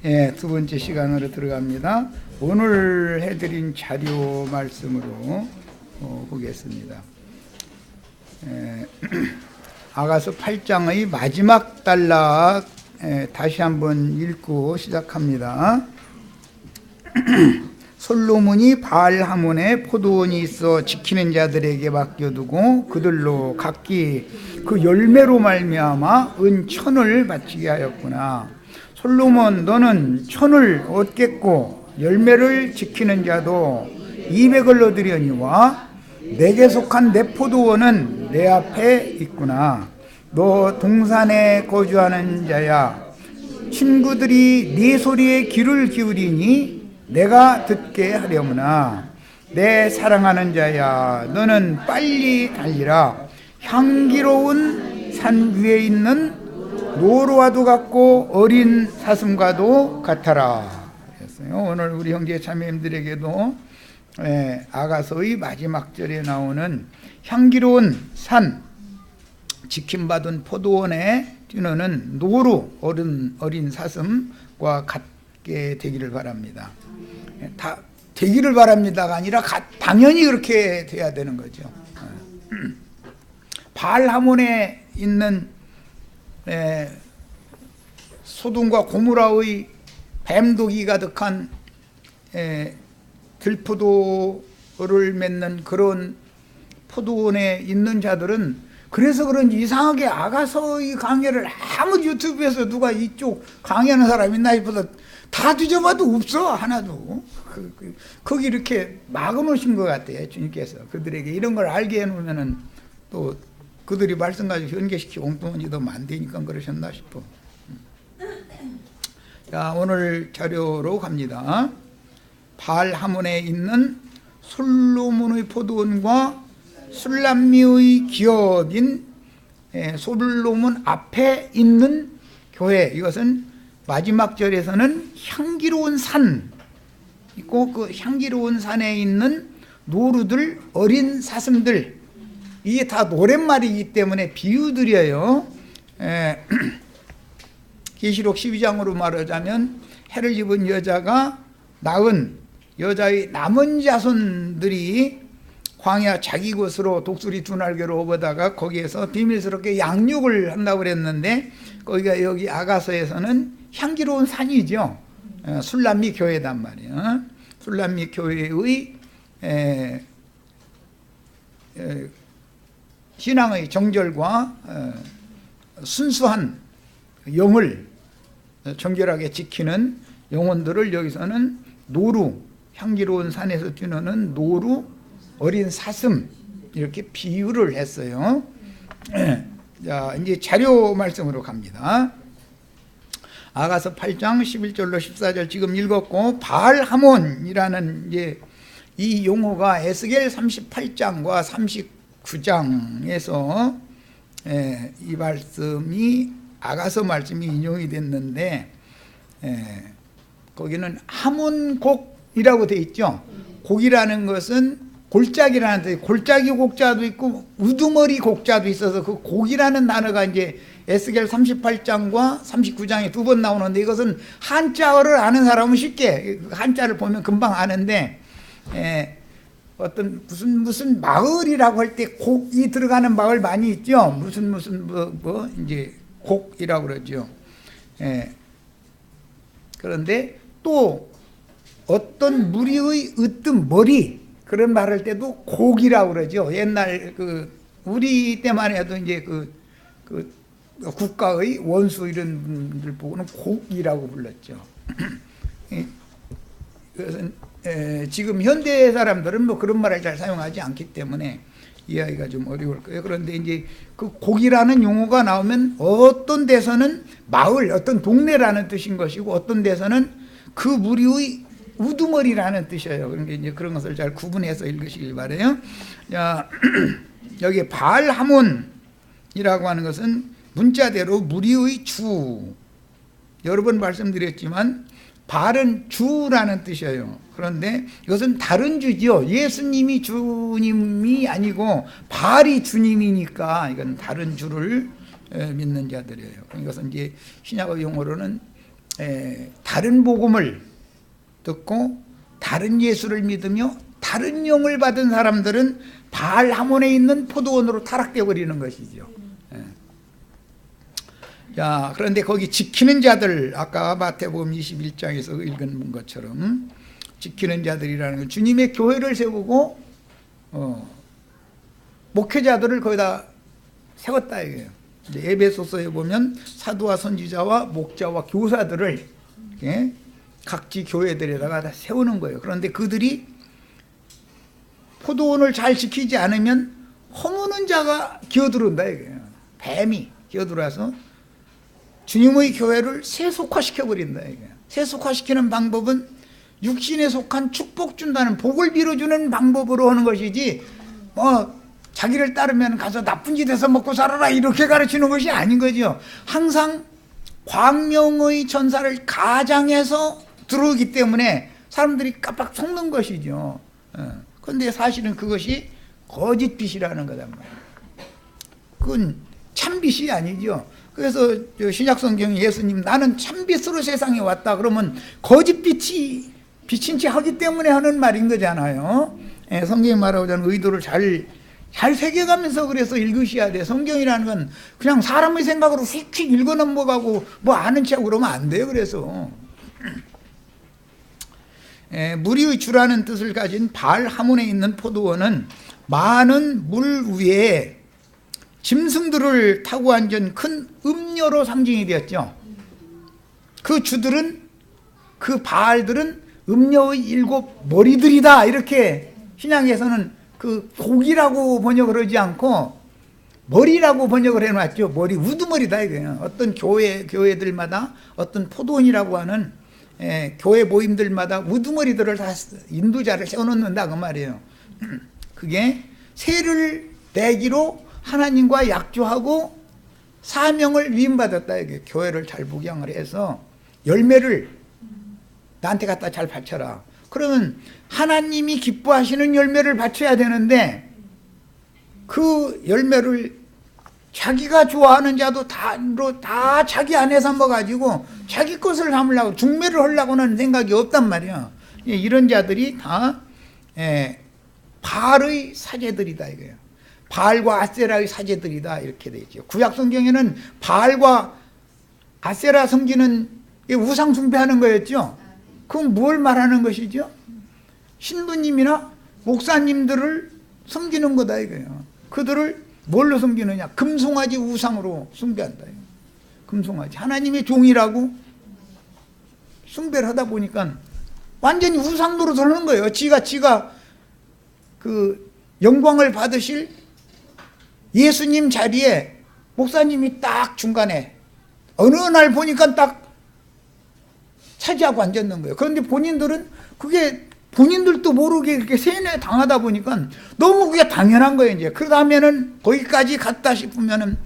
예, 두 번째 시간으로 들어갑니다. 오늘 해드린 자료 말씀으로 보겠습니다. 아가서 8장의 마지막 단락 다시 한번 읽고 시작합니다. 솔로몬이 바알 하몬에 포도원이 있어 지키는 자들에게 맡겨두고 그들로 각기 그 열매로 말미암아 은 1000을 바치게 하였구나. 솔로몬, 너는 1000을 얻겠고 열매를 지키는 자도 200을 얻으려니와 내게 속한 내 포도원은 내 앞에 있구나. 너 동산에 거주하는 자야, 친구들이 네 소리에 귀를 기울이니 내가 듣게 하려무나. 내 사랑하는 자야, 너는 빨리 달리라. 향기로운 산 위에 있는 노루와도 같고 어린 사슴과도 같아라. 그랬어요. 오늘 우리 형제 자매님들에게도 아가서의 마지막 절에 나오는 향기로운 산, 지킴받은 포도원에 뛰노는 노루, 어린 사슴과 같게 되기를 바랍니다. 다 되기를 바랍니다가 아니라 당연히 그렇게 돼야 되는 거죠. 바알 하몬에 있는 소돔과 고모라의 뱀독이 가득한 들포도를 맺는 그런 포도원에 있는 자들은 그래서 그런지 이상하게 아가서의 강해를 아무 유튜브에서 누가 이쪽 강의하는 사람 있나 싶어서 다 뒤져봐도 없어. 하나도. 거기 이렇게 막아놓으신 것 같아요, 주님께서. 그들에게 이런 걸 알게 해놓으면은 또 그들이 말씀 가지고 연계시키고 엉뚱한 짓도 안 되니까 그러셨나 싶어. 자, 오늘 자료로 갑니다. 바알 하몬에 있는 솔로몬의 포도원과 술람미의 기업인 솔로몬 앞에 있는 교회, 이것은 마지막 절에서는 향기로운 산 있고 그 향기로운 산에 있는 노루들, 어린 사슴들, 이게 다 노랫말이기 때문에 비유들이에요. 계시록 12장으로 말하자면 해를 입은 여자가 낳은 여자의 남은 자손들이 광야 자기 곳으로 독수리 두 날개로 오보다가 거기에서 비밀스럽게 양육을 한다고 그랬는데, 거기가 여기 아가서에서는 향기로운 산이죠. 술람미 교회단 말이에요. 술람미 교회의 신앙의 정절과 순수한 영을 정결하게 지키는 영혼들을 여기서는 노루, 향기로운 산에서 뛰노는 노루, 어린 사슴, 이렇게 비유를 했어요. 자, 이제 자료 말씀으로 갑니다. 아가서 8장 11절로 14절 지금 읽었고, 바알 하몬이라는 이제 이 용어가 에스겔 38장과 39장에서 이 말씀이 아가서 말씀이 인용이 됐는데, 거기는 하몬곡이라고 되어 있죠. 곡이라는 것은 골짜기라는 뜻, 골짜기 곡자도 있고 우두머리 곡자도 있어서 그 곡이라는 단어가 이제 에스겔 38장과 39장에 두 번 나오는데, 이것은 한자어를 아는 사람은 쉽게 한자를 보면 금방 아는데, 어떤 무슨 마을이라고 할 때 곡이 들어가는 마을 많이 있죠. 무슨 이제 곡이라고 그러죠. 그런데 또 어떤 무리의 으뜸 머리, 그런 말 할 때도 곡이라고 그러죠. 옛날 우리 때만 해도 이제 그 국가의 원수 이런 분들 보고는 곡이라고 불렀죠. 그것은 지금 현대 사람들은 뭐 그런 말을 잘 사용하지 않기 때문에 이해하기가 좀 어려울 거예요. 그런데 이제 그 곡이라는 용어가 나오면 어떤 데서는 마을, 어떤 동네라는 뜻인 것이고, 어떤 데서는 그 무리의 우두머리라는 뜻이에요. 그러니까 이제 그런 것을 잘 구분해서 읽으시길 바래요. 자, 여기 바알 하몬이라고 하는 것은 문자대로 무리의 주. 여러 번 말씀드렸지만 바알은 주라는 뜻이에요. 그런데 이것은 다른 주죠. 예수님이 주님이 아니고 바알이 주님이니까 이건 다른 주를 믿는 자들이에요. 이것은 이제 신약의 용어로는 다른 복음을 듣고 다른 예수를 믿으며 다른 영을 받은 사람들은 바알 하몬에 있는 포도원으로 타락되어 버리는 것이죠. 자, 그런데 거기 지키는 자들, 아까 마태복음 21장에서 읽은 것처럼 지키는 자들이라는 건 주님의 교회를 세우고 목회자들을 거기다 세웠다 이거예요. 이제 에베소서에 보면 사도와 선지자와 목자와 교사들을 각지 교회들에다가 다 세우는 거예요. 그런데 그들이 포도원을 잘 지키지 않으면 허무는 자가 기어들어온다 이거예요. 뱀이 기어들어와서 주님의 교회를 세속화시켜버린다 이거예요. 세속화시키는 방법은 육신에 속한 축복 준다는 복을 빌어주는 방법으로 하는 것이지 자기를 따르면 가서 나쁜 짓에서 먹고 살아라 이렇게 가르치는 것이 아닌 거죠. 항상 광명의 천사를 가장해서 들어오기 때문에 사람들이 깜빡 속는 것이죠. 그런데 사실은 그것이 거짓빛이라는 거단 말이에요. 그건 참빛이 아니죠. 그래서 신약성경에 예수님 나는 참빛으로 세상에 왔다 그러면 거짓빛이 비친 채 하기 때문에 하는 말인 거잖아요. 성경이 말하고자 하는 의도를 잘 새겨가면서 그래서 읽으셔야 돼. 성경이라는 건 그냥 사람의 생각으로 휙휙 읽어 넘어가고 뭐 아는 체하고 그러면 안 돼요. 그래서 무리의 주라는 뜻을 가진 바알 하몬에 있는 포도원은 많은 물 위에 짐승들을 타고 앉은 큰 음녀로 상징이 되었죠. 그 주들은, 그 바알들은 음녀의 7 머리들이다 이렇게 신약에서는 그 고기라고 번역을 하지 않고 머리라고 번역을 해놨죠. 머리, 우두머리다 이거예요. 어떤 교회들마다 어떤 포도원이라고 하는 교회 모임들마다 우두머리들을 다 인도자를 세워놓는다 그 말이에요. 그게 세를 내기로 하나님과 약조하고 사명을 위임받았다 이게. 교회를 잘 부양을 해서 열매를 나한테 갖다 잘 바쳐라. 그러면 하나님이 기뻐하시는 열매를 바쳐야 되는데 그 열매를 자기가 좋아하는 자도 다 자기 안에 삼아가지고 자기 것을 삼으려고 중매를 하려고 하는 생각이 없단 말이야. 이런 자들이 다 바알의 사제들이다 이거예요. 바알과 아세라의 사제들이다 이렇게 되어 있죠. 구약 성경에는 바알과 아세라 섬기는 우상 숭배하는 거였죠. 그건 뭘 말하는 것이죠? 신부님이나 목사님들을 섬기는 거다 이거예요. 그들을 뭘로 섬기느냐? 금송아지 우상으로 숭배한다. 금송아지 하나님의 종이라고 숭배를 하다 보니까 완전히 우상 노릇을 하는 거예요. 지가 그 영광을 받으실 예수님 자리에 목사님이 딱 중간에 어느 날 보니까 딱 차지하고 앉았는 거예요. 그런데 본인들은 그게 본인들도 모르게 그렇게 세뇌 당하다 보니까 너무 그게 당연한 거예요. 이제 그러다면은 거기까지 갔다 싶으면은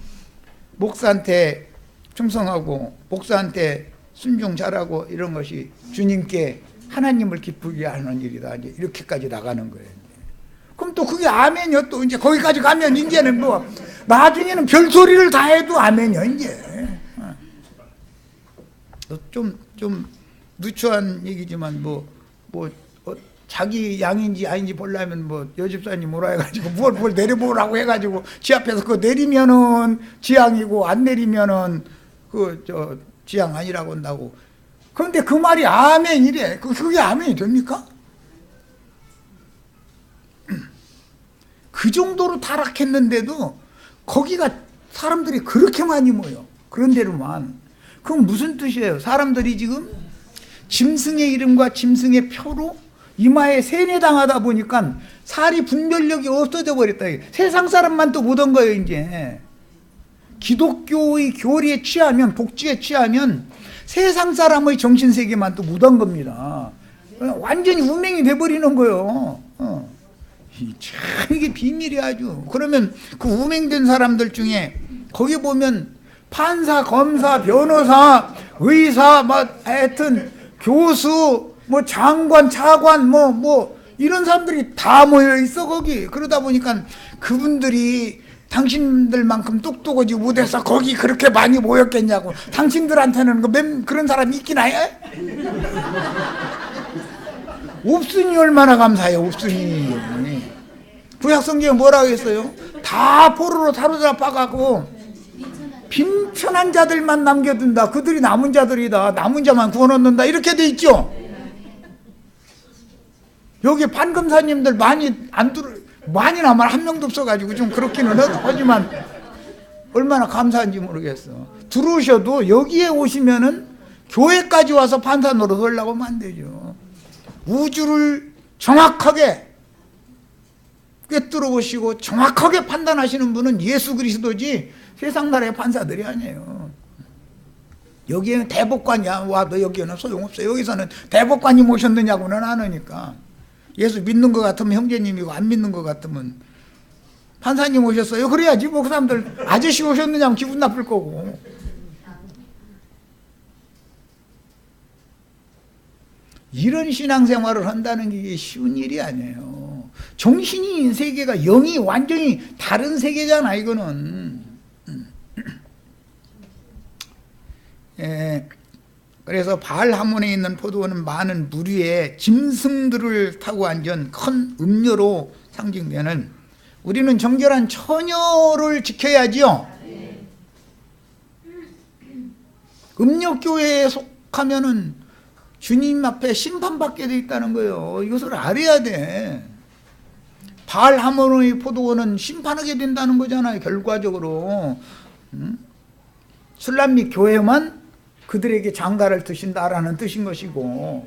목사한테 충성하고 목사한테 순종 잘하고 이런 것이 주님께 하나님을 기쁘게 하는 일이다. 이제 이렇게까지 나가는 거예요. 그럼 또 그게 아멘이요. 또 이제 거기까지 가면 이제는 뭐 나중에는 별소리를 다 해도 아멘이요. 이제 좀 누추한 얘기지만 자기 양인지 아닌지 보려면 여집사님 뭐라 해가지고 뭘 내려보라고 해가지고 지 앞에서 그거 내리면은 지양이고 안 내리면은 지양 아니라고 한다고. 그런데 그 말이 아멘이래. 그게 아멘이 됩니까? 그 정도로 타락했는데도 거기가 사람들이 그렇게 많이 모여. 그런 데로만. 그건 무슨 뜻이에요? 사람들이 지금 짐승의 이름과 짐승의 표로 이마에 세뇌당하다 보니까 사리 분별력이 없어져 버렸다. 세상 사람만 또 못한 거예요. 이제 기독교의 교리에 취하면, 복지에 취하면 세상 사람의 정신세계만 또 묻은 겁니다. 완전히 운명이 돼버리는 거예요. 참 이게 비밀이 아주. 그러면 그 우맹된 사람들 중에 거기 보면 판사, 검사, 변호사, 의사, 하여튼 교수, 장관, 차관, 이런 사람들이 다 모여 있어 거기. 그러다 보니까 그분들이 당신들만큼 똑똑하지 못해서 거기 그렇게 많이 모였겠냐고. 당신들한테는 그런 사람이 있긴 해? 없으니 얼마나 감사해요. 없으니. 구약성경에 뭐라고 했어요? 다 포로로 사로잡아가고 빈천한 자들만 남겨둔다. 그들이 남은 자들이다. 남은 자만 구원받는다. 이렇게 돼 있죠. 여기 판검사님들 많이 남아 한 명도 없어가지고 좀 그렇기는 하지만 얼마나 감사한지 모르겠어. 들어오셔도 여기에 오시면은 교회까지 와서 판사 노릇하려고 하면 안 되죠. 우주를 정확하게 꿰뚫어 보시고 정확하게 판단하시는 분은 예수 그리스도지 세상 나라의 판사들이 아니에요. 여기에는 대법관이야 와도 여기는 소용없어요. 여기서는 대법관이 모셨느냐고는 안 하니까. 예수 믿는 것 같으면 형제님이고 안 믿는 것 같으면 판사님 오셨어요. 그래야지 뭐 그 사람들 아저씨 오셨느냐면 기분 나쁠 거고. 이런 신앙생활을 한다는 게 쉬운 일이 아니에요. 정신이 세계가 영이 완전히 다른 세계잖아 이거는. 그래서 바알 하몬에 있는 포도원은 많은 무리의 짐승들을 타고 앉은 큰 음료로 상징되는, 우리는 정결한 처녀를 지켜야지요. 음료교회에 속하면은 주님 앞에 심판받게 돼 있다는 거예요. 이것을 알아야 돼. 바알 하몬의 포도원은 심판하게 된다는 거잖아요. 결과적으로. 술람미 교회만 그들에게 장가를 드신다라는 뜻인 것이고,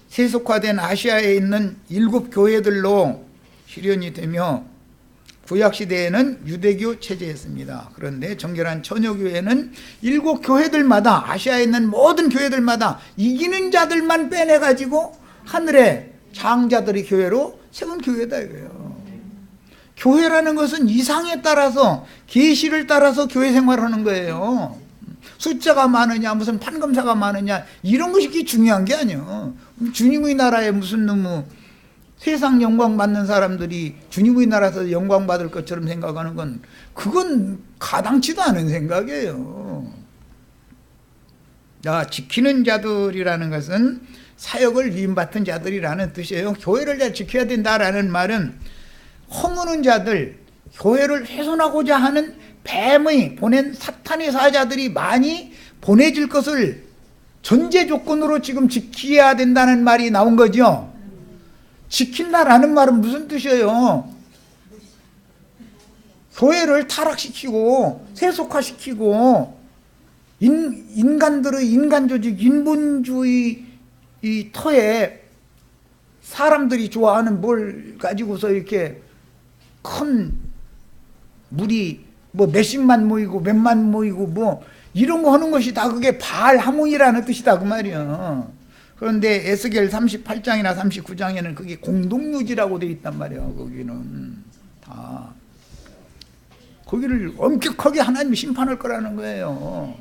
세속화된 아시아에 있는 7 교회들로 실현이 되며 구약시대에는 유대교 체제였습니다. 그런데 정결한 처녀교회는 7 교회들마다, 아시아에 있는 모든 교회들마다 이기는 자들만 빼내가지고 하늘의 장자들의 교회로 세운 교회다 이거예요. 교회라는 것은 이상에 따라서, 계시를 따라서 교회 생활하는 거예요. 숫자가 많으냐, 무슨 판검사가 많으냐, 이런 것이 중요한 게 아니에요. 주님의 나라에 무슨 너무 세상 영광 받는 사람들이 주님의 나라에서 영광 받을 것처럼 생각하는 건, 그건 가당치도 않은 생각이에요. 지키는 자들이라는 것은 사역을 위임받은 자들이라는 뜻이에요. 교회를 잘 지켜야 된다라는 말은 허무는 자들, 교회를 훼손하고자 하는 뱀의 보낸 사탄의 사자들이 많이 보내질 것을 전제 조건으로 지금 지켜야 된다는 말이 나온 거죠. 지킨다라는 말은 무슨 뜻이에요? 교회를 타락시키고 세속화시키고 인간들의 인간조직, 인본주의 이 터에 사람들이 좋아하는 뭘 가지고서 이렇게 큰 무리 뭐 몇십만 모이고 몇만 모이고 뭐 이런 거 하는 것이 다 그게 바알 하몬이라는 뜻이다 그 말이야. 그런데 에스겔 38장이나 39장에는 그게 공동묘지라고 되어 있단 말이야. 거기는 다 거기를 엄격하게 하나님이 심판할 거라는 거예요.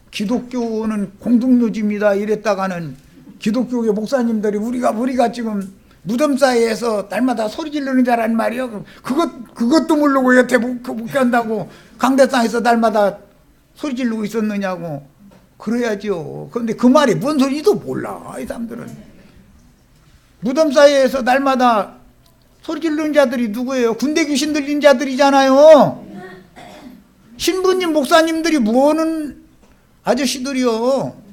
기독교는 공동묘지입니다 이랬다가는 기독교계 목사님들이 우리가 지금 무덤 사이에서 날마다 소리 지르는 자란 말이요. 그것도 모르고 여태 못 간다고 강대상에서 날마다 소리 지르고 있었느냐고. 그래야죠. 그런데 그 말이 뭔 소리도 몰라 이 사람들은. 무덤 사이에서 날마다 소리 지르는 자들이 누구예요? 군대 귀신 들린 자들이잖아요. 신부님 목사님들이 뭐하는 아저씨들이요?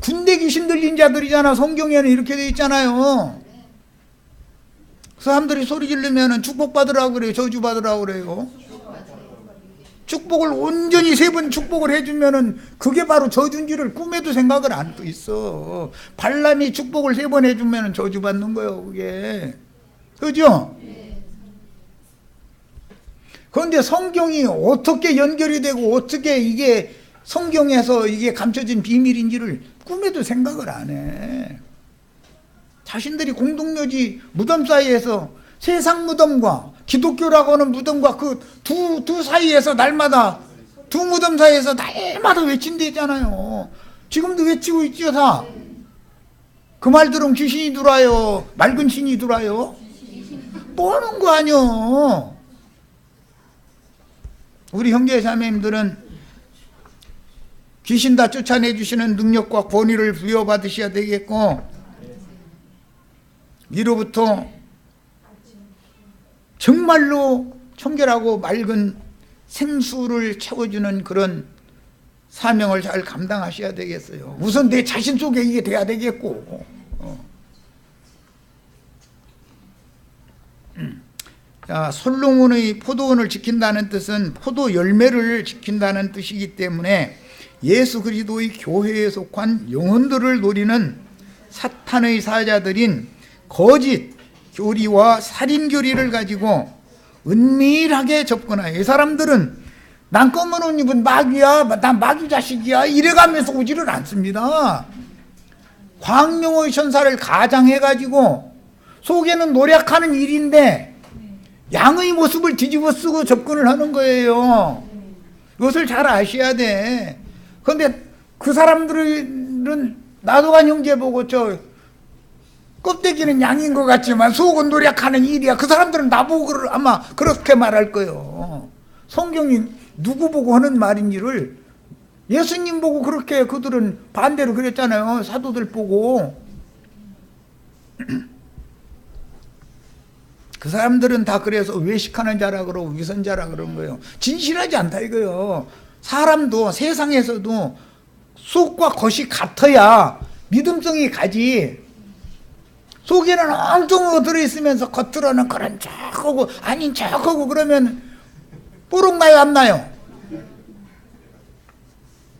군대 귀신 들린 자들이잖아. 성경에는 이렇게 돼 있잖아요. 그 사람들이 소리 지르면 축복받으라고 그래요? 저주받으라고 그래요? 축복을 온전히 3번 축복을 해주면은 그게 바로 저주인 줄을 꿈에도 생각을 안 하고 있어. 발람이 축복을 3번 해주면은 저주받는 거예요 그게. 그죠? 그런데 성경이 어떻게 연결이 되고 어떻게 이게 성경에서 이게 감춰진 비밀인지를 꿈에도 생각을 안 해. 자신들이 공동묘지 무덤 사이에서 세상 무덤과 기독교라고 하는 무덤과 그 두 사이에서 날마다 두 무덤 사이에서 날마다 외친대잖아요. 지금도 외치고 있죠 다. 그 말 들으면 귀신이 들어와요? 맑은 신이 들어와요? 뻔한 거 아니요. 우리 형제 자매님들은 귀신 다 쫓아내 주시는 능력과 권위를 부여받으셔야 되겠고, 이로부터 정말로 청결하고 맑은 생수를 채워주는 그런 사명을 잘 감당하셔야 되겠어요. 우선 내 자신 속에 이게 돼야 되겠고. 자, 솔로몬의 포도원을 지킨다는 뜻은 포도 열매를 지킨다는 뜻이기 때문에 예수 그리스도의 교회에 속한 영혼들을 노리는 사탄의 사자들인 거짓 교리와 살인 교리를 가지고 은밀하게 접근해요. 이 사람들은 난 검은 옷 입은 마귀야, 난 마귀 자식이야 이래가면서 오지를 않습니다. 광명의 천사를 가장해가지고 속에는 노력하는 일인데 양의 모습을 뒤집어 쓰고 접근을 하는 거예요. 이것을 잘 아셔야 돼. 그런데 그 사람들은 나도간 형제 보고 저 껍데기는 양인 것 같지만 속은 노력하는 일이야. 그 사람들은 나보고 아마 그렇게 말할 거예요. 성경이 누구 보고 하는 말인지를 예수님 보고 그렇게 그들은 반대로 그랬잖아요. 사도들 보고. 그 사람들은 다 그래서 외식하는 자라 그러고 위선자라 그런 거예요. 진실하지 않다 이거요. 사람도 세상에서도 속과 겉이 같아야 믿음성이 가지. 속에는 엉뚱하고 들어있으면서 겉으로는 그런 척하고 아닌 척하고 그러면 뽀록 나요 안 나요?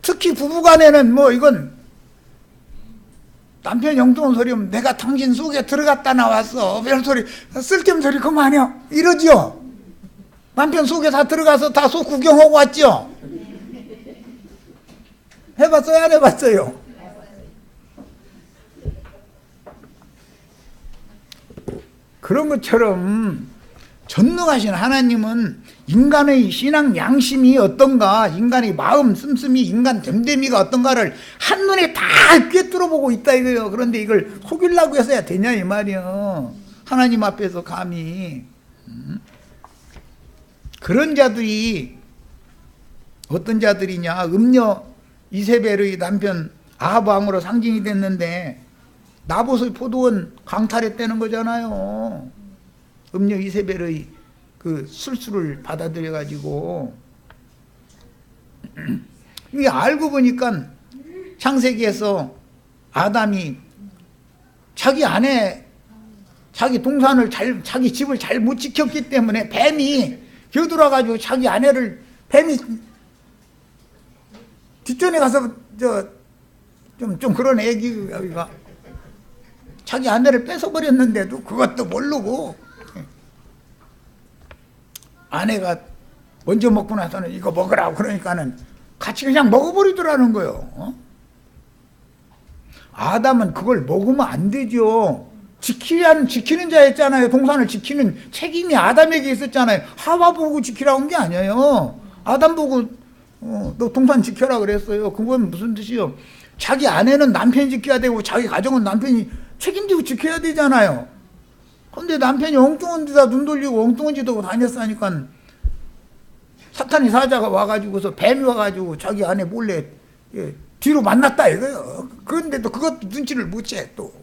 특히 부부간에는 뭐 이건 남편 엉뚱한 소리면 내가 당신 속에 들어갔다 나왔어 별소리 쓸데없는 소리 그만해요 이러죠. 남편 속에 다 들어가서 다 속 구경하고 왔죠. 해봤어요 안 해봤어요? 그런 것처럼 전능하신 하나님은 인간의 신앙 양심이 어떤가, 인간의 마음 씀씀이, 인간 됨됨이가 어떤가를 한눈에 다 꿰뚫어 보고 있다 이거예요. 그런데 이걸 속이려고 해서야 되냐 이 말이에요. 하나님 앞에서 감히. 그런 자들이 어떤 자들이냐, 음녀 이세벨의 남편 아합 왕으로 상징이 됐는데 나봇의 포도원 강탈했다는 거잖아요. 음녀 이세벨의 그 술수를 받아들여 가지고 이게 알고 보니까 창세기에서 아담이 자기 아내 자기 동산을 자기 집을 잘 못 지켰기 때문에 뱀이 겨들어 가지고 자기 아내를 뱀이 뒷전에 가서 좀 그런 애기가 자기 아내를 뺏어버렸는데도 그것도 모르고 아내가 먼저 먹고 나서는 이거 먹으라고 그러니까는 같이 그냥 먹어버리더라는 거예요. 아담은 그걸 먹으면 안 되죠. 지키는 자였잖아요. 동산을 지키는 책임이 아담에게 있었잖아요. 하와 보고 지키라고 한 게 아니에요. 아담 보고 너 동산 지켜라 그랬어요. 그건 무슨 뜻이요? 자기 아내는 남편이 지켜야 되고 자기 가정은 남편이 책임지고 지켜야 되잖아요. 근데 남편이 엉뚱한 데다 눈 돌리고 엉뚱한 짓 하고 다녔으니까 사탄이 사자가 와가지고서 뱀이 와가지고 자기 아내 몰래 뒤로 만났다 이거요. 그런데도 그것도 눈치를 못 채 또.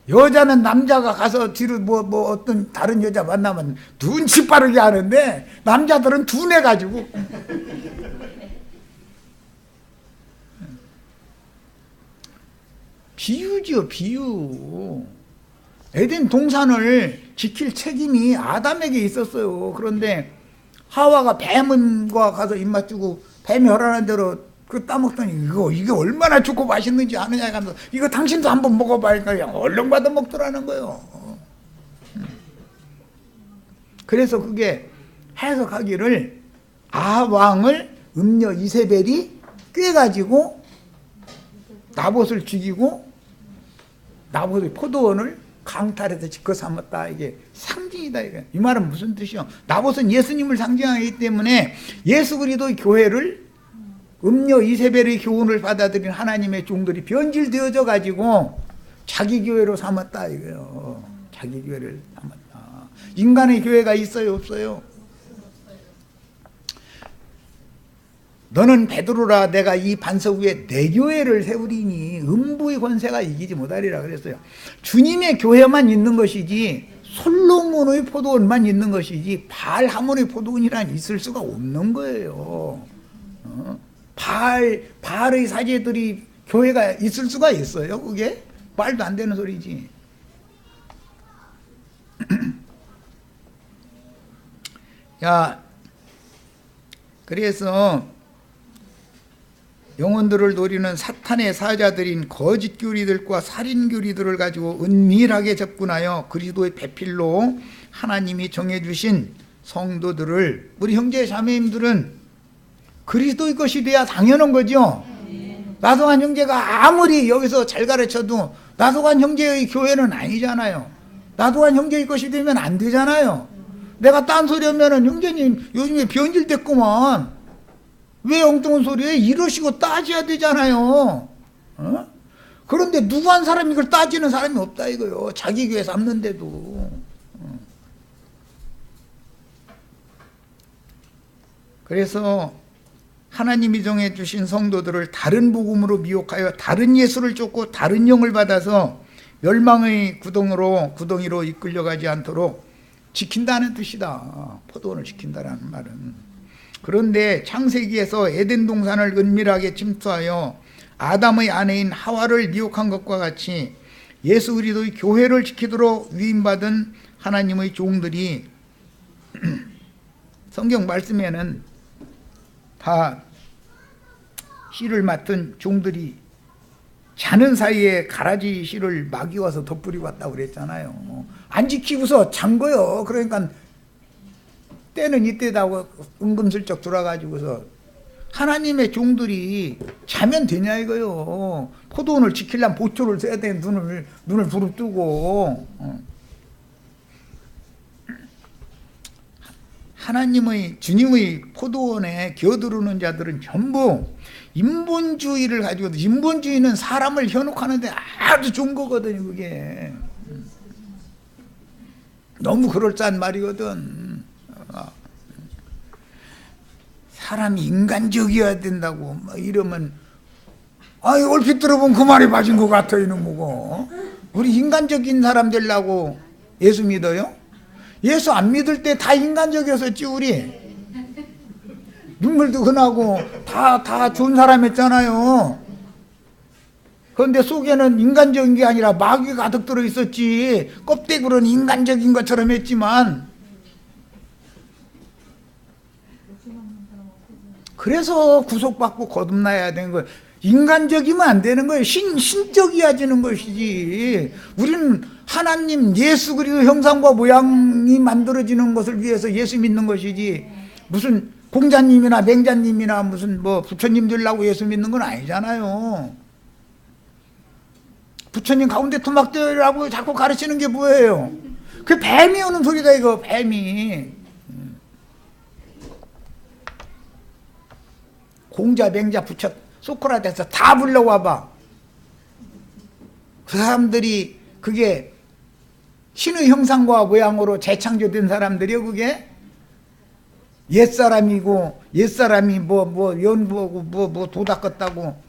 여자는 남자가 가서 뒤로 뭐 어떤 다른 여자 만나면 눈치 빠르게 하는데 남자들은 둔해가지고 비유지요 비유. 에덴 동산을 지킬 책임이 아담에게 있었어요. 그런데 하와가 뱀과 가서 입맛 주고 뱀이 허락한 대로 그 따먹더니 이게 얼마나 좋고 맛있는지 아느냐 하면서 이거 당신도 한번 먹어봐니까 얼른 받아 먹더라는 거예요. 그래서 그게 해석하기를 아합 왕을 음녀 이세벨이 꿰가지고 나봇을 죽이고 나봇의 포도원을 강탈해서 지켜 삼았다. 이게 상징이다. 이게. 이 말은 무슨 뜻이요? 나봇은 예수님을 상징하기 때문에 예수 그리스도의 교회를 음녀 이세벨의 교훈을 받아들인 하나님의 종들이 변질되어져 가지고 자기 교회로 삼았다 이거예요. 자기 교회를 삼았다. 인간의 교회가 있어요, 없어요? 너는 베드로라, 내가 이 반석 위에 내 교회를 세우리니 음부의 권세가 이기지 못하리라 그랬어요. 주님의 교회만 있는 것이지 솔로몬의 포도원만 있는 것이지 바알 하몬의 포도원이란 있을 수가 없는 거예요. 바알의 사제들이 교회가 있을 수가 있어요? 그게 말도 안 되는 소리지. 야, 그래서 영혼들을 노리는 사탄의 사자들인 거짓 교리들과 살인 교리들을 가지고 은밀하게 접근하여 그리스도의 배필로 하나님이 정해주신 성도들을, 우리 형제 자매님들은 그리스도의 것이 돼야 당연한 거죠. 나도한 형제가 아무리 여기서 잘 가르쳐도 나도한 형제의 교회는 아니잖아요. 나도한 형제의 것이 되면 안 되잖아요. 내가 딴소리 하면은 형제님 요즘에 변질됐구만, 왜 엉뚱한 소리에 이러시고 따져야 되잖아요. 그런데 누구 한 사람이 이걸 따지는 사람이 없다 이거요. 자기 교회 삼는데도. 그래서 하나님이 정해주신 성도들을 다른 복음으로 미혹하여 다른 예수를 쫓고 다른 영을 받아서 멸망의 구덩이로 이끌려가지 않도록 지킨다는 뜻이다. 포도원을 지킨다라는 말은. 그런데 창세기에서 에덴 동산을 은밀하게 침투하여 아담의 아내인 하와를 미혹한 것과 같이 예수 그리스도의 교회를 지키도록 위임받은 하나님의 종들이 성경 말씀에는 다 씨를 맡은 종들이 자는 사이에 가라지 씨를 막이 와서 덧뿌리고 왔다고 그랬잖아요. 안 지키고서 잔 거요. 그러니까 때는 이때다고 은근슬쩍 돌아가지고서 하나님의 종들이 자면 되냐 이거요. 포도원을 지키려면 보초를 써야 돼. 눈을 부릅뜨고. 하나님의 주님의 포도원에 기어들어오는 자들은 전부 인본주의를 가지고, 인본주의는 사람을 현혹하는데 아주 좋은 거거든요. 그게 너무 그럴싸한 말이거든. 사람이 인간적이어야 된다고 이러면, 얼핏 들어보면 그 말이 맞은 것 같아. 이놈 뭐고. 우리 인간적인 사람 되려고 예수 믿어요? 예수 안 믿을 때 다 인간적이었었지. 우리 눈물도 흔하고 다 좋은 사람이었잖아요. 그런데 속에는 인간적인 게 아니라 마귀가 가득 들어 있었지. 껍데기로는 인간적인 것처럼 했지만, 그래서 구속받고 거듭나야 되는 거예요. 인간적이면 안 되는 거예요. 신적이야 지는 것이지. 우리는 하나님 예수 그리스도 형상과 모양이 만들어지는 것을 위해서 예수 믿는 것이지, 무슨 공자님이나 맹자님이나 무슨 뭐 부처님들라고 예수 믿는 건 아니잖아요. 부처님 가운데 토막대라고 자꾸 가르치는 게 뭐예요? 그 뱀이 오는 소리다 이거. 뱀이. 공자 맹자 부처 소크라테스 다 불러와봐. 그 사람들이 그게 신의 형상과 모양으로 재창조된 사람들이요. 그게 옛사람이고, 옛사람이 뭐 연구하고 뭐 도닦았다고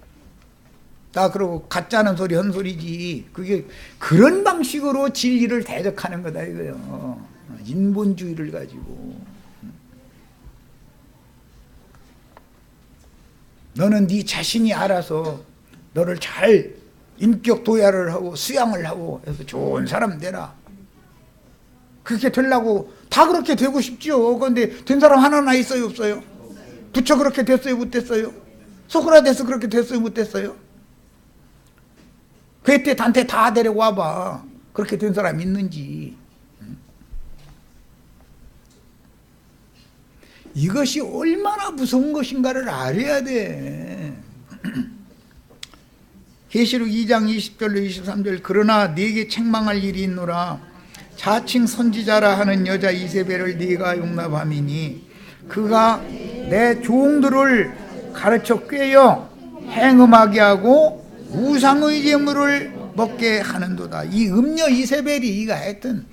다 그러고 가짜는 소리 한 소리지. 그게 그런 방식으로 진리를 대적하는 거다 이거요. 인본주의를 가지고. 너는 네 자신이 알아서 너를 잘 인격 도야를 하고 수양을 하고 해서 좋은 사람 되라. 그렇게 되려고 다 그렇게 되고 싶지요. 그런데 된 사람 하나나 있어요, 없어요? 부처 그렇게 됐어요, 못 됐어요? 소크라테스 그렇게 됐어요, 못 됐어요? 그때 단테 다 데려와봐. 그렇게 된 사람 있는지. 이것이 얼마나 무서운 것인가를 알아야 돼. 계시록 2장 20절로 23절. 그러나 네게 책망할 일이 있노라. 자칭 선지자라 하는 여자 이세벨을 네가 용납함이니 그가 내 종들을 가르쳐 꿰어 행음하게 하고 우상의 제물을 먹게 하는도다. 이 음녀 이세벨이 이가 하여튼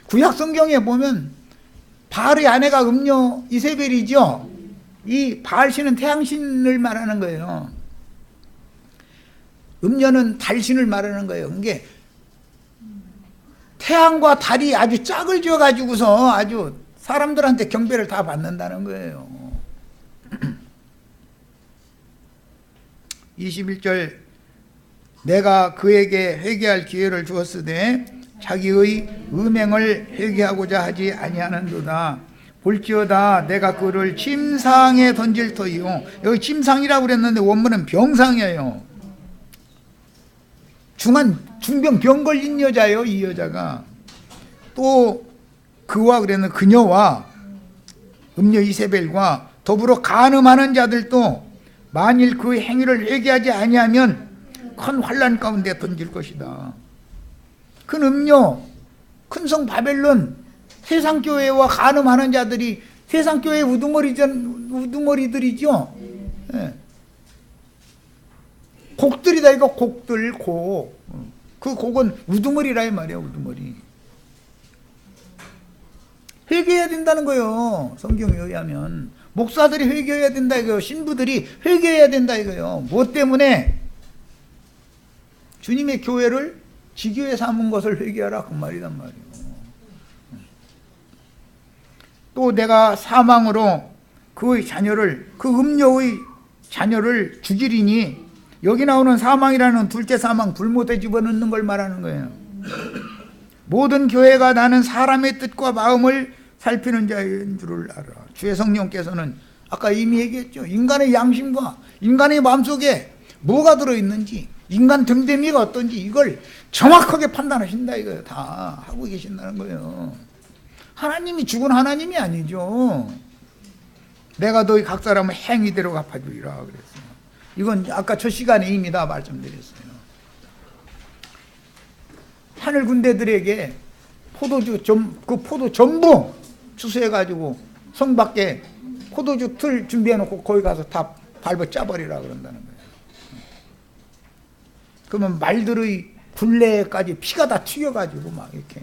구약 성경에 보면 바알의 아내가 음녀 이세벨이죠. 이 바알신은 태양신을 말하는 거예요. 음녀는 달신을 말하는 거예요. 그게 태양과 달이 아주 짝을 지어가지고서 아주 사람들한테 경배를 다 받는다는 거예요. 21절 내가 그에게 회개할 기회를 주었으되 자기의 음행을 회개하고자 하지 아니하는도다. 볼지어다 내가 그를 침상에 던질 터이요. 여기 침상이라고 그랬는데 원문은 병상이에요. 중병 병 걸린 여자예요. 이 여자가 또 그와 그랬는 그녀와 음녀 이세벨과 더불어 간음하는 자들도 만일 그 행위를 회개하지 아니하면 큰 환난 가운데 던질 것이다. 큰 음녀, 큰 성 바벨론, 세상 교회와 간음하는 자들이 세상 교회 우두머리들이죠. 예. 곡들이다 이거 곡들 곡. 그 곡은 우두머리라 이 말이야 우두머리. 회개해야 된다는 거예요. 성경에 의하면 목사들이 회개해야 된다 이거요. 신부들이 회개해야 된다 이거요. 뭐 때문에? 주님의 교회를 지교에 삼은 것을 회개하라 그 말이란 말이에요. 또 내가 사망으로 그 자녀를 그 음녀의 자녀를 죽이리니 여기 나오는 사망이라는 둘째 사망 불못에 집어넣는 걸 말하는 거예요. 모든 교회가 나는 사람의 뜻과 마음을 살피는 자인 줄을 알아. 주의 성령께서는 아까 이미 얘기했죠. 인간의 양심과 인간의 마음속에 뭐가 들어있는지 인간 등대미가 어떤지 이걸 정확하게 판단하신다 이거예요. 다 하고 계신다는 거예요. 하나님이 죽은 하나님이 아니죠. 내가 너희 각 사람을 행위대로 갚아주리라 그랬어요. 이건 아까 첫 시간에 이미 다 말씀드렸어요. 하늘 군대들에게 포도주 그 포도 전부 추수해가지고 성 밖에 포도주 틀 준비해놓고 거기 가서 다 밟아 짜버리라 그런다는 거예요. 그러면 말들의 굴레까지 피가 다 튀겨가지고 막 이렇게.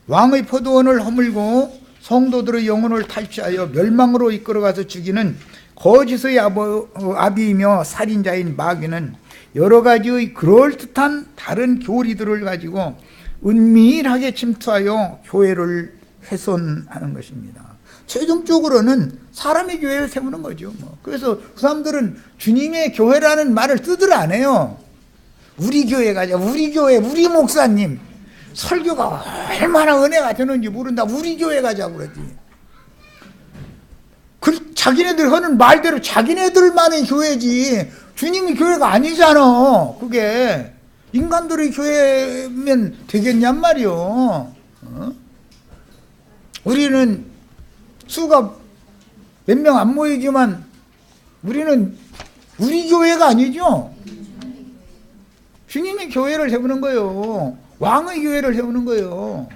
왕의 포도원을 허물고 성도들의 영혼을 탈취하여 멸망으로 이끌어가서 죽이는 거짓의 아비이며 살인자인 마귀는 여러 가지의 그럴듯한 다른 교리들을 가지고 은밀하게 침투하여 교회를 훼손하는 것입니다. 최종적으로는 사람의 교회를 세우는 거죠. 그래서 그 사람들은 주님의 교회라는 말을 뜻을 안 해요. 우리 교회 가자, 우리 교회, 우리 목사님 설교가 얼마나 은혜가 되는지 모른다. 우리 교회 가자고 그러지. 자기네들 하는 말대로 자기네들만의 교회지 주님의 교회가 아니잖아. 그게 인간들의 교회면 되겠냔 말이요. 우리는 수가 몇 명 안 모이지만 우리는 우리 교회가 아니죠. 주님의 교회를 세우는 거예요. 왕의 교회를 세우는 거예요.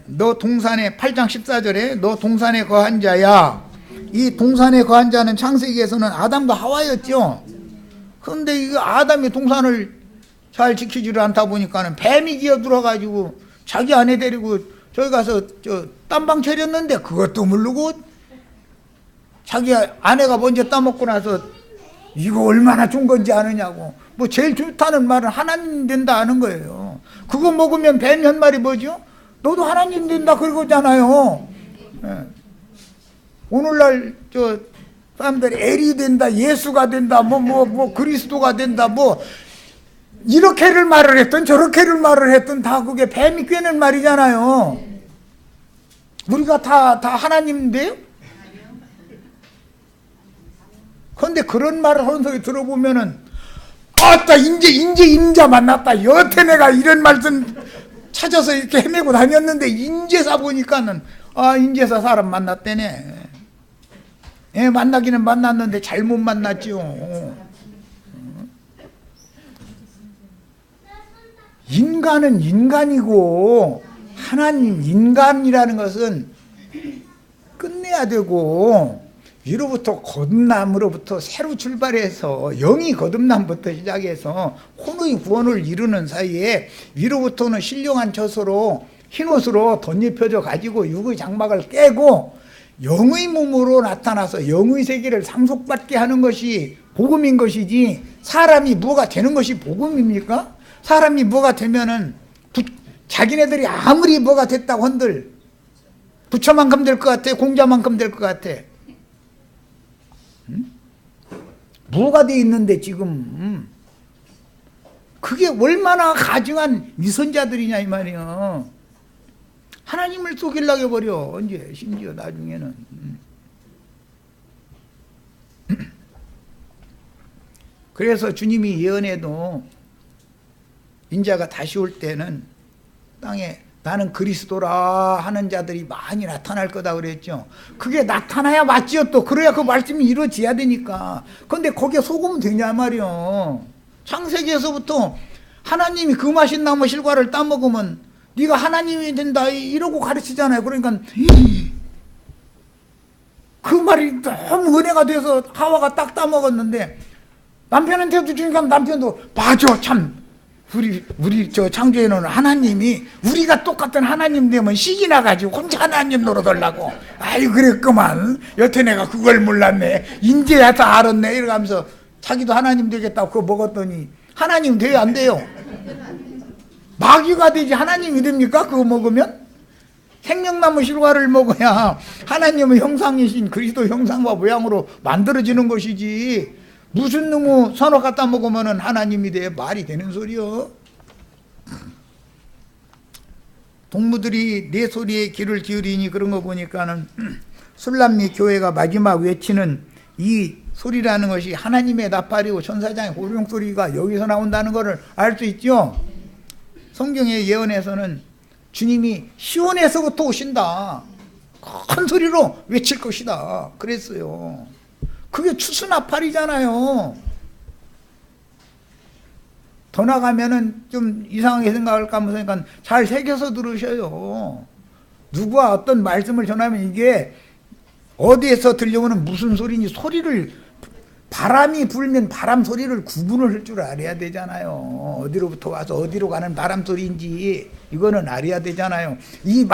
너 동산에 8장 14절에 너 동산에 거한 자야. 이 동산에 거한 자는 창세기에서는 아담과 하와였죠. 그런데 이 아담이 동산을 잘 지키지를 않다 보니까는 뱀이 기어들어가지고 자기 아내 데리고 저기 가서 땀방 차렸는데 그것도 모르고 자기 아내가 먼저 따먹고 나서 이거 얼마나 좋은 건지 아느냐고. 뭐 제일 좋다는 말은 하나님 된다 하는 거예요. 그거 먹으면 뱀 한 말이 뭐죠? 너도 하나님 된다 그러잖아요. 오늘날 사람들이 엘이 된다, 예수가 된다, 뭐 그리스도가 된다, 뭐 이렇게를 말을 했던 저렇게를 말을 했던 다 그게 뱀이 꿰는 말이잖아요. 우리가 다 하나님인데요? 그런데 그런 말을 하는 소리 들어보면은 아따 인제 임자 만났다. 여태 내가 이런 말씀 찾아서 이렇게 헤매고 다녔는데 인제사 보니까는 인제사 사람 만났대네. 만나기는 만났는데 잘못 만났죠. 인간은 인간이고 하나님 인간이라는 것은 끝내야 되고 위로부터 거듭남으로부터 새로 출발해서 영이 거듭남부터 시작해서 혼의 구원을 이루는 사이에 위로부터는 신령한 처소로 흰옷으로 덧입혀져 가지고 육의 장막을 깨고 영의 몸으로 나타나서 영의 세계를 상속받게 하는 것이 복음인 것이지 사람이 뭐가 되는 것이 복음입니까? 사람이 뭐가 되면은 자기네들이 아무리 뭐가 됐다고 한들 부처만큼 될 것 같아? 공자만큼 될 것 같아? 뭐가 돼 있는데 지금 그게 얼마나 가증한 위선자들이냐 이 말이야. 하나님을 속이려고 해버려 이제 심지어 나중에는. 그래서 주님이 예언해도 인자가 다시 올 때는 땅에 나는 그리스도라 하는 자들이 많이 나타날 거다 그랬죠. 그게 나타나야 맞지요. 또 그래야 그 말씀이 이루어져야 되니까. 그런데 거기에 속으면 되냐 말이요. 창세기에서부터 하나님이 그 맛인 나무 실과를 따먹으면 네가 하나님이 된다 이러고 가르치잖아요. 그러니까 그 말이 너무 은혜가 돼서 하와가 딱 따먹었는데 남편한테도 주니까 남편도 맞아 참 우리 저 창조해놓은 하나님이 우리가 똑같은 하나님 되면 시기 나가지고 혼자 하나님 노릇하려고 아이 그랬구만 여태 내가 그걸 몰랐네 인제야 다 알았네 이러면서 자기도 하나님 되겠다고 그거 먹었더니 하나님 돼요 안 돼요? 마귀가 되지 하나님이 됩니까? 그거 먹으면? 생명나무 실과를 먹어야 하나님의 형상이신 그리스도 형상과 모양으로 만들어지는 것이지 무슨 놈의 선어 갖다 먹으면 하나님이 돼 말이 되는 소리요. 동무들이 내 소리에 귀를 기울이니 그런 거 보니까는 술람미 교회가 마지막 외치는 이 소리라는 것이 하나님의 나팔이고 천사장의 호령 소리가 여기서 나온다는 것을 알 수 있죠. 성경의 예언에서는 주님이 시온에서부터 오신다 큰 소리로 외칠 것이다 그랬어요. 그게 추수나팔이잖아요. 더 나가면은 좀 이상하게 생각할까 하면서 잘 새겨서 들으셔요. 누가 어떤 말씀을 전하면 이게 어디에서 들려오는 무슨 소리인지 소리를 바람이 불면 바람 소리를 구분을 할 줄 알아야 되잖아요. 어디로부터 와서 어디로 가는 바람 소리인지 이거는 알아야 되잖아요. 이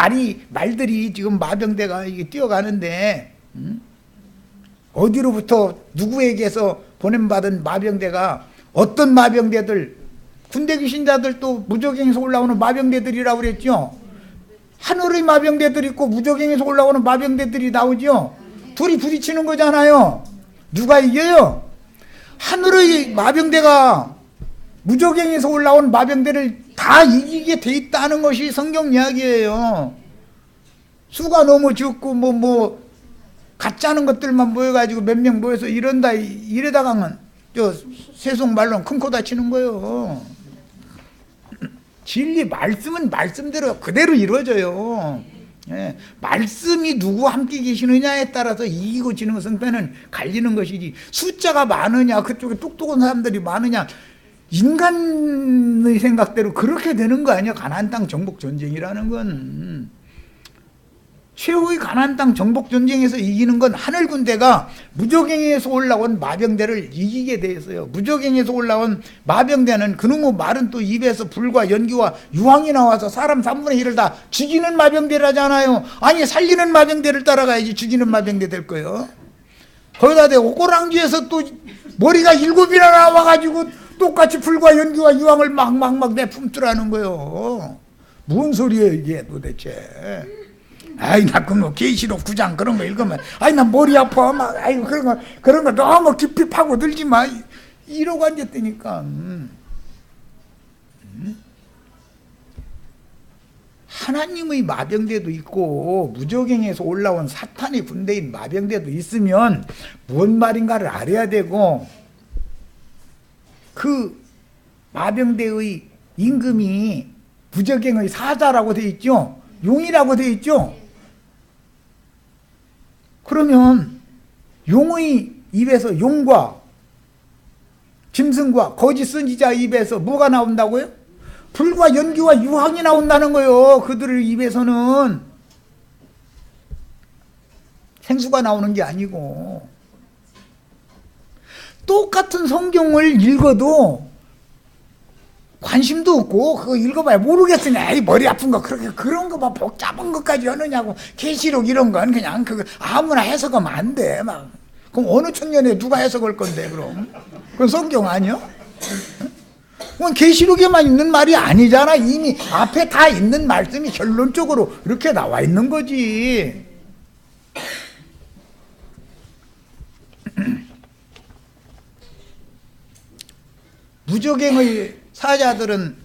말들이 지금 마병대가 이게 뛰어가는데 어디로부터 누구에게서 보냄받은 마병대가 어떤 마병대들 군대 귀신자들 또 무적행에서 올라오는 마병대들이라고 그랬죠. 하늘의 마병대들 있고 무적행에서 올라오는 마병대들이 나오죠. 둘이 부딪히는 거잖아요. 누가 이겨요? 하늘의 마병대가 무적행에서 올라온 마병대를 다 이기게 돼 있다는 것이 성경 이야기예요. 수가 너무 적고 뭐 가짜는 것들만 모여가지고 몇 명 모여서 이러다가는 저 세속 말로는 큰 코 다치는 거예요. 진리 말씀은 말씀대로 그대로 이루어져요. 예, 말씀이 누구 함께 계시느냐에 따라서 이기고 지는 것은 갈리는 것이지 숫자가 많으냐 그쪽에 똑똑한 사람들이 많으냐 인간의 생각대로 그렇게 되는 거 아니야. 가나안 땅 정복 전쟁이라는 건 최후의 가나안 땅 정복 전쟁에서 이기는 건 하늘 군대가 무적행에서 올라온 마병대를 이기게 돼 있어요. 무적행에서 올라온 마병대는 그놈의 말은 또 입에서 불과 연기와 유황이 나와서 사람 3분의 1을 다 죽이는 마병대라잖아요. 아니 살리는 마병대를 따라가야지 죽이는 마병대 될 거예요. 거기다 대고 꼬랑지에서 또 머리가 7이나 나와가지고 똑같이 불과 연기와 유황을 막 내품더라는 거예요. 뭔 소리예요 이게 도대체. 아이 나 그거 계시록 9장 그런 거 읽으면 아이 나 머리 아파 막 아이 그런 거 너무 깊이 파고들지 마 이러고 앉았다니까. 하나님의 마병대도 있고 무적행에서 올라온 사탄의 군대인 마병대도 있으면 뭔 말인가를 알아야 되고 그 마병대의 임금이 무적행의 사자라고 돼 있죠. 용이라고 돼 있죠. 그러면 용의 입에서 용과 짐승과 거짓 선지자 입에서 뭐가 나온다고요? 불과 연기와 유황이 나온다는 거예요. 그들의 입에서는 생수가 나오는 게 아니고. 똑같은 성경을 읽어도 관심도 없고 그거 읽어봐야 모르겠으니 에이 머리 아픈 거 그렇게 그런 거 막 복잡한 것까지 하느냐고. 계시록 이런 건 그냥 그거 아무나 해석하면 안 돼. 막 그럼 어느 청년에 누가 해석할 건데 그럼? 그건 성경 아니야? 그건 계시록에만 있는 말이 아니잖아. 이미 앞에 다 있는 말씀이 결론적으로 이렇게 나와 있는 거지. 무적행의 사자들은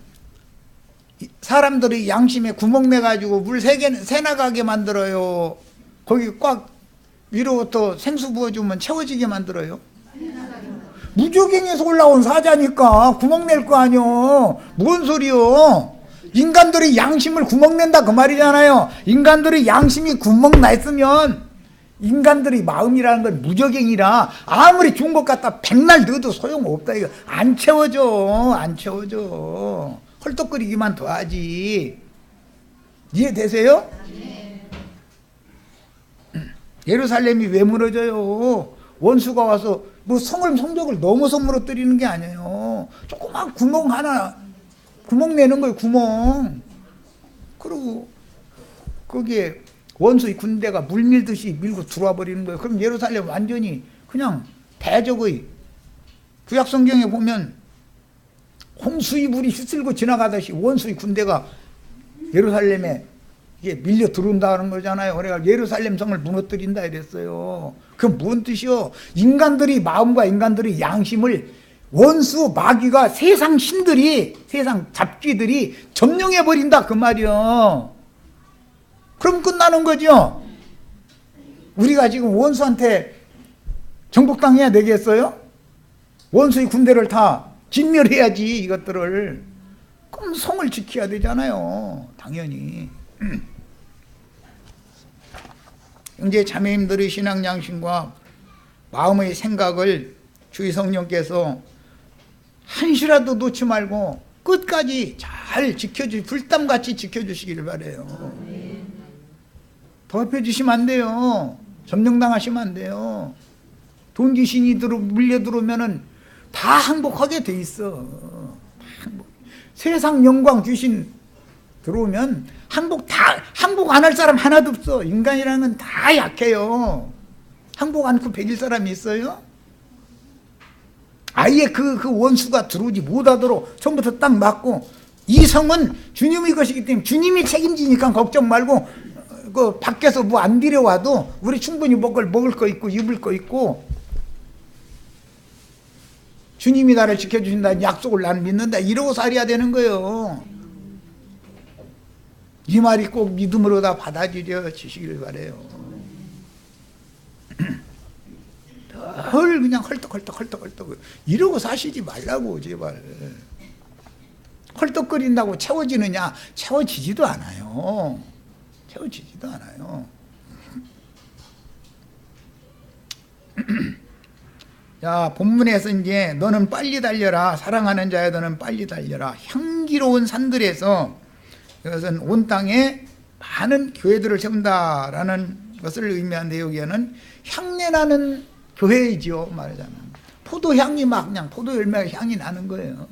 사람들이 양심에 구멍 내가지고 물 새 나가게 만들어요? 거기 꽉 위로부터 생수 부어주면 채워지게 만들어요? 무적행에서 올라온 사자니까 구멍 낼 거 아니요. 뭔 소리요? 인간들이 양심을 구멍 낸다 그 말이잖아요. 인간들의 양심이 구멍 났으면 인간들의 마음이라는 건 무적행이라 아무리 좋은 것 같다 백날 넣어도 소용없다. 이거 안 채워져. 안 채워져. 헐떡거리기만 더 하지. 이해되세요? 네. 예루살렘이 왜 무너져요? 원수가 와서 뭐 성벽을 넘어서 무너뜨리는 게 아니에요. 조그만 구멍 하나, 구멍 내는 거예요. 구멍. 그리고 거기에 원수의 군대가 물 밀듯이 밀고 들어와 버리는 거예요. 그럼 예루살렘 완전히 그냥 대적의, 구약 성경에 보면 홍수의 물이 휩쓸고 지나가듯이 원수의 군대가 예루살렘에 이게 밀려 들어온다는 거잖아요. 그래가 예루살렘 성을 무너뜨린다 이랬어요. 그건 뭔 뜻이요? 인간들이 마음과 인간들의 양심을 원수 마귀가 세상 신들이, 세상 잡귀들이 점령해 버린다 그 말이요. 그럼 끝나는 거죠. 우리가 지금 원수한테 정복당해야 되겠어요? 원수의 군대를 다 진멸해야지 이것들을. 그럼 성을 지켜야 되잖아요. 당연히. 형제 자매님들의 신앙 양심과 마음의 생각을 주의 성령께서 한시라도 놓지 말고 끝까지 잘 불담같이 지켜주시기를 바라요. 더럽혀주시면 안 돼요. 점령당하시면 안 돼요. 돈 귀신이 물려 들어오면은 다 항복하게 돼 있어. 세상 영광 귀신 들어오면 항복 안 할 사람 하나도 없어. 인간이라는 건 다 약해요. 항복 않고 배길 사람이 있어요? 아예 그 원수가 들어오지 못하도록 처음부터 딱 막고, 이 성은 주님의 것이기 때문에 주님이 책임지니까 걱정 말고, 그 밖에서 뭐 안 들여와도 우리 충분히 먹을 거 있고 입을 거 있고, 주님이 나를 지켜주신다는 약속을 나는 믿는다 이러고 살아야 되는 거예요. 이 말이 꼭 믿음으로 다 받아들여지시길 바래요. 덜 그냥 헐떡 이러고 사시지 말라고 제발. 헐떡거린다고 채워지느냐? 채워지지도 않아요. 채워지지도 않아요. 자, 본문에서 이제 너는 빨리 달려라. 사랑하는 자여 너는 빨리 달려라. 향기로운 산들에서, 이것은 온 땅에 많은 교회들을 세운다라는 것을 의미하는데, 여기에는 향내나는 교회이죠. 말하자면 포도향이 막 그냥 포도 열매 향이 나는 거예요.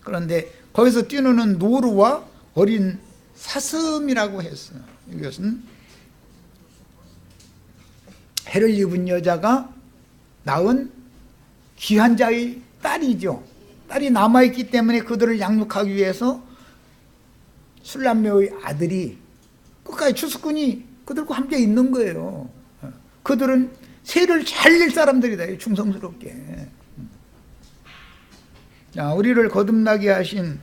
그런데 거기서 뛰노는 노루와 어린 사슴이라고 했어요. 이것은 해를 입은 여자가 낳은 귀한 자의 딸이죠. 딸이 남아있기 때문에 그들을 양육하기 위해서 술람매의 아들이 끝까지 추수꾼이 그들과 함께 있는 거예요. 그들은 세를 잘 낼 사람들이다. 충성스럽게. 자, 우리를 거듭나게 하신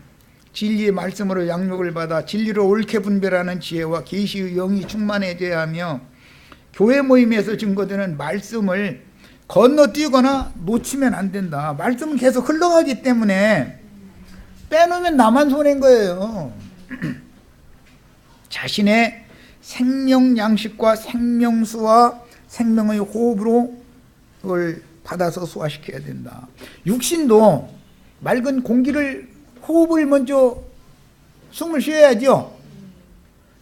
진리의 말씀으로 양육을 받아 진리로 옳게 분별하는 지혜와 계시의 영이 충만해져야 하며, 교회 모임에서 증거되는 말씀을 건너뛰거나 놓치면 안 된다. 말씀은 계속 흘러가기 때문에 빼놓으면 나만 손해인 거예요. 자신의 생명 양식과 생명수와 생명의 호흡으로 그걸 받아서 소화시켜야 된다. 육신도 맑은 공기를 호흡을 먼저 숨을 쉬어야죠.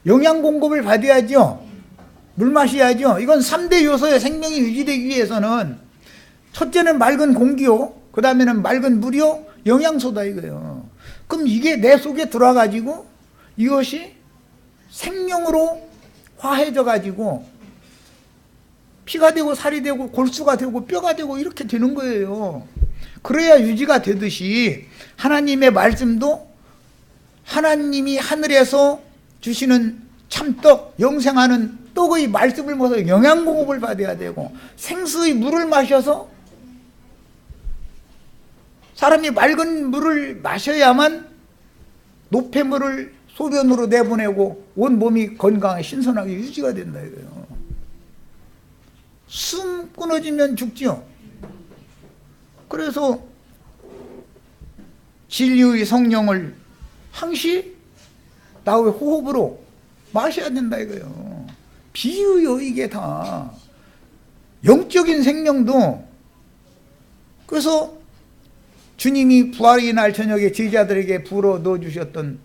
영양 공급을 받아야죠. 물 마셔야죠. 이건 3대 요소의 생명이 유지되기 위해서는 첫째는 맑은 공기요. 그 다음에는 맑은 물이요. 영양소다 이거예요. 그럼 이게 내 속에 들어와가지고 이것이 생명으로 화해져 가지고 피가 되고 살이 되고 골수가 되고 뼈가 되고 이렇게 되는 거예요. 그래야 유지가 되듯이 하나님의 말씀도 하나님이 하늘에서 주시는 참떡, 영생하는 떡의 말씀을 먹어서 영양 공급을 받아야 되고 생수의 물을 마셔서 사람이 맑은 물을 마셔야만 노폐물을 소변으로 내보내고 온 몸이 건강하게 신선하게 유지가 된다 이거예요. 숨 끊어지면 죽지요. 그래서 진리의 성령을 항시 나의 호흡으로 마셔야 된다 이거예요. 비유요 이게 다. 영적인 생명도 그래서 주님이 부활의 날 저녁에 제자들에게 불어 넣어주셨던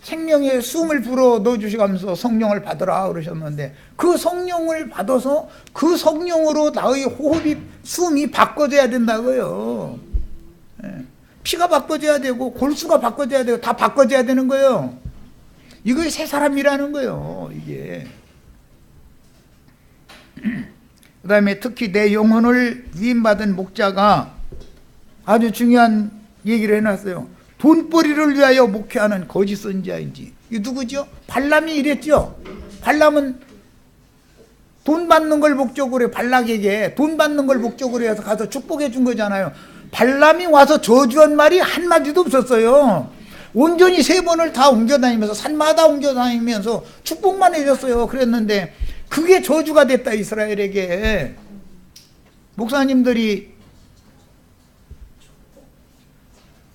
생명의 숨을 불어 넣어주시면서 성령을 받으라 그러셨는데 그 성령을 받아서 그 성령으로 나의 호흡이 숨이 바꿔져야 된다고요. 피가 바꿔져야 되고 골수가 바꿔져야 되고 다 바꿔져야 되는 거예요. 이거 새 사람이라는 거예요. 이게 그 다음에 특히 내 영혼을 위임받은 목자가 아주 중요한 얘기를 해놨어요. 돈벌이를 위하여 목회하는 거짓 선지자인지. 이 누구죠? 발람이 이랬죠. 발람은 돈 받는 걸 목적으로 발락에게 돈 받는 걸 목적으로 해서 가서 축복해 준 거잖아요. 발람이 와서 저주한 말이 한마디도 없었어요. 온전히 3번을 다 옮겨다니면서 산마다 옮겨다니면서 축복만 해줬어요. 그랬는데 그게 저주가 됐다 이스라엘에게. 목사님들이